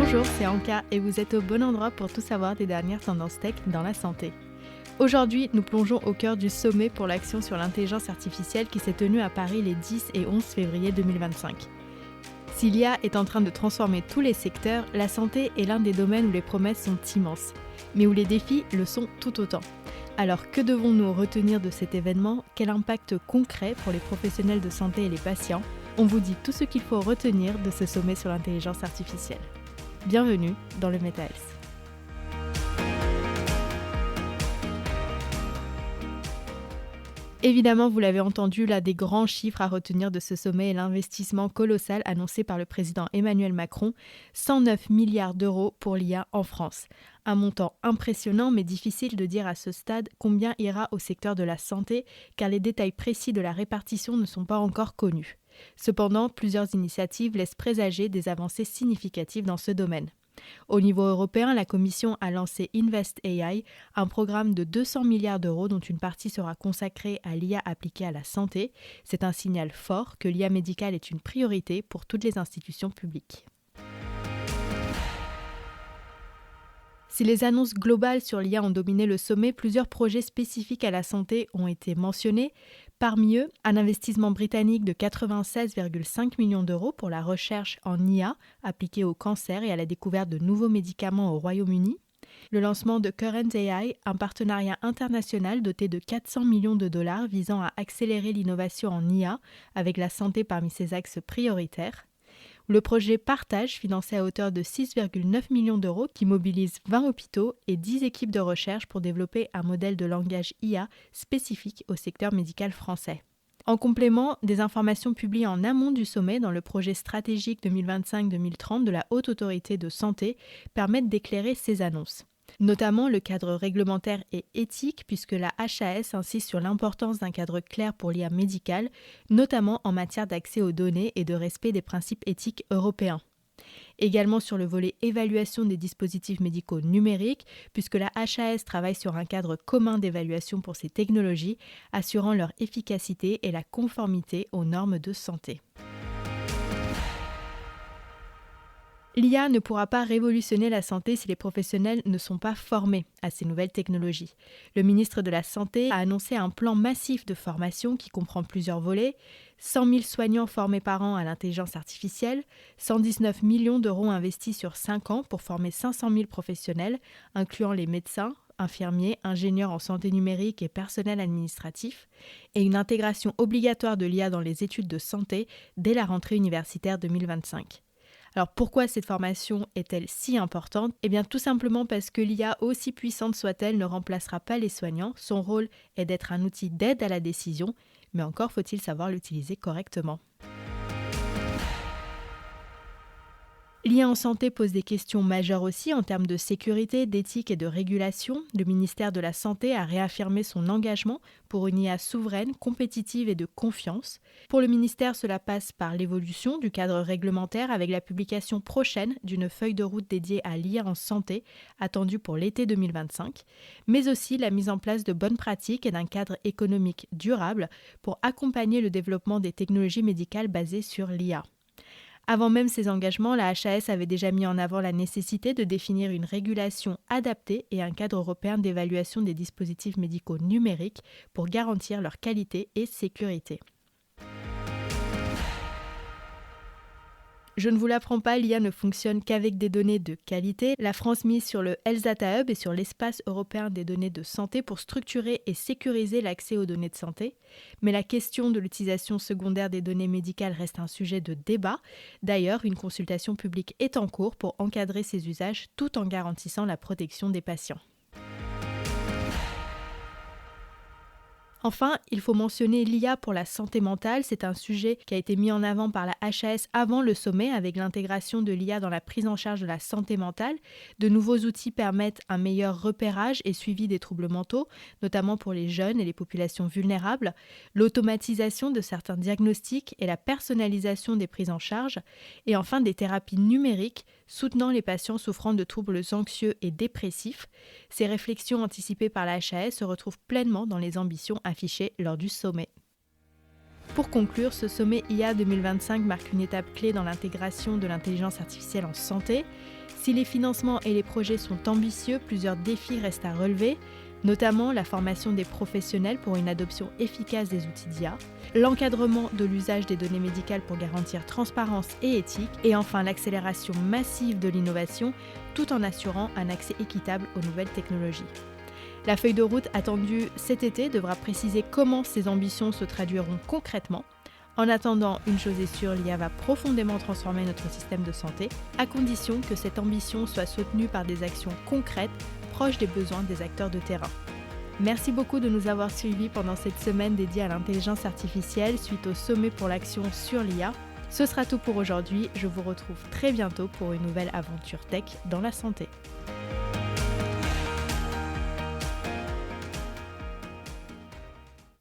Bonjour, c'est Anka et vous êtes au bon endroit pour tout savoir des dernières tendances tech dans la santé. Aujourd'hui, nous plongeons au cœur du sommet pour l'action sur l'intelligence artificielle qui s'est tenu à Paris les 10 et 11 février 2025. Si l'IA est en train de transformer tous les secteurs, la santé est l'un des domaines où les promesses sont immenses, mais où les défis le sont tout autant. Alors que devons-nous retenir de cet événement ? Quel impact concret pour les professionnels de santé et les patients ? On vous dit tout ce qu'il faut retenir de ce sommet sur l'intelligence artificielle. Bienvenue dans le Meta Health. Évidemment, vous l'avez entendu, l'un des grands chiffres à retenir de ce sommet est l'investissement colossal annoncé par le président Emmanuel Macron, 109 milliards d'euros pour l'IA en France. Un montant impressionnant mais difficile de dire à ce stade combien ira au secteur de la santé car les détails précis de la répartition ne sont pas encore connus. Cependant, plusieurs initiatives laissent présager des avancées significatives dans ce domaine. Au niveau européen, la Commission a lancé InvestAI, un programme de 200 milliards d'euros dont une partie sera consacrée à l'IA appliquée à la santé. C'est un signal fort que l'IA médicale est une priorité pour toutes les institutions publiques. Si les annonces globales sur l'IA ont dominé le sommet, plusieurs projets spécifiques à la santé ont été mentionnés. Parmi eux, un investissement britannique de 96,5 millions d'euros pour la recherche en IA appliquée au cancer et à la découverte de nouveaux médicaments au Royaume-Uni. Le lancement de Current AI, un partenariat international doté de 400 millions de dollars visant à accélérer l'innovation en IA avec la santé parmi ses axes prioritaires. Le projet Partage, financé à hauteur de 6,9 millions d'euros, qui mobilise 20 hôpitaux et 10 équipes de recherche pour développer un modèle de langage IA spécifique au secteur médical français. En complément, des informations publiées en amont du sommet dans le projet stratégique 2025-2030 de la Haute Autorité de Santé permettent d'éclairer ces annonces. Notamment le cadre réglementaire et éthique puisque la HAS insiste sur l'importance d'un cadre clair pour l'IA médicale, notamment en matière d'accès aux données et de respect des principes éthiques européens. Également sur le volet évaluation des dispositifs médicaux numériques, puisque la HAS travaille sur un cadre commun d'évaluation pour ces technologies, assurant leur efficacité et la conformité aux normes de santé. L'IA ne pourra pas révolutionner la santé si les professionnels ne sont pas formés à ces nouvelles technologies. Le ministre de la Santé a annoncé un plan massif de formation qui comprend plusieurs volets, 100 000 soignants formés par an à l'intelligence artificielle, 119 millions d'euros investis sur 5 ans pour former 500 000 professionnels, incluant les médecins, infirmiers, ingénieurs en santé numérique et personnel administratif, et une intégration obligatoire de l'IA dans les études de santé dès la rentrée universitaire 2025. Alors pourquoi cette formation est-elle si importante ? Eh bien tout simplement parce que l'IA, aussi puissante soit-elle, ne remplacera pas les soignants. Son rôle est d'être un outil d'aide à la décision, mais encore faut-il savoir l'utiliser correctement. L'IA en santé pose des questions majeures aussi en termes de sécurité, d'éthique et de régulation. Le ministère de la Santé a réaffirmé son engagement pour une IA souveraine, compétitive et de confiance. Pour le ministère, cela passe par l'évolution du cadre réglementaire avec la publication prochaine d'une feuille de route dédiée à l'IA en santé, attendue pour l'été 2025, mais aussi la mise en place de bonnes pratiques et d'un cadre économique durable pour accompagner le développement des technologies médicales basées sur l'IA. Avant même ces engagements, la HAS avait déjà mis en avant la nécessité de définir une régulation adaptée et un cadre européen d'évaluation des dispositifs médicaux numériques pour garantir leur qualité et sécurité. Je ne vous l'apprends pas, l'IA ne fonctionne qu'avec des données de qualité. La France mise sur le Health Data Hub et sur l'espace européen des données de santé pour structurer et sécuriser l'accès aux données de santé. Mais la question de l'utilisation secondaire des données médicales reste un sujet de débat. D'ailleurs, une consultation publique est en cours pour encadrer ces usages tout en garantissant la protection des patients. Enfin, il faut mentionner l'IA pour la santé mentale. C'est un sujet qui a été mis en avant par la HAS avant le sommet avec l'intégration de l'IA dans la prise en charge de la santé mentale. De nouveaux outils permettent un meilleur repérage et suivi des troubles mentaux, notamment pour les jeunes et les populations vulnérables, l'automatisation de certains diagnostics et la personnalisation des prises en charge, et enfin des thérapies numériques soutenant les patients souffrant de troubles anxieux et dépressifs. Ces réflexions anticipées par la HAS se retrouvent pleinement dans les ambitions affichées lors du sommet. Pour conclure, ce sommet IA 2025 marque une étape clé dans l'intégration de l'intelligence artificielle en santé. Si les financements et les projets sont ambitieux, plusieurs défis restent à relever, notamment la formation des professionnels pour une adoption efficace des outils d'IA, l'encadrement de l'usage des données médicales pour garantir transparence et éthique, et enfin l'accélération massive de l'innovation tout en assurant un accès équitable aux nouvelles technologies. La feuille de route attendue cet été devra préciser comment ces ambitions se traduiront concrètement. En attendant, une chose est sûre, l'IA va profondément transformer notre système de santé, à condition que cette ambition soit soutenue par des actions concrètes, proches des besoins des acteurs de terrain. Merci beaucoup de nous avoir suivis pendant cette semaine dédiée à l'intelligence artificielle suite au sommet pour l'action sur l'IA. Ce sera tout pour aujourd'hui, je vous retrouve très bientôt pour une nouvelle aventure tech dans la santé.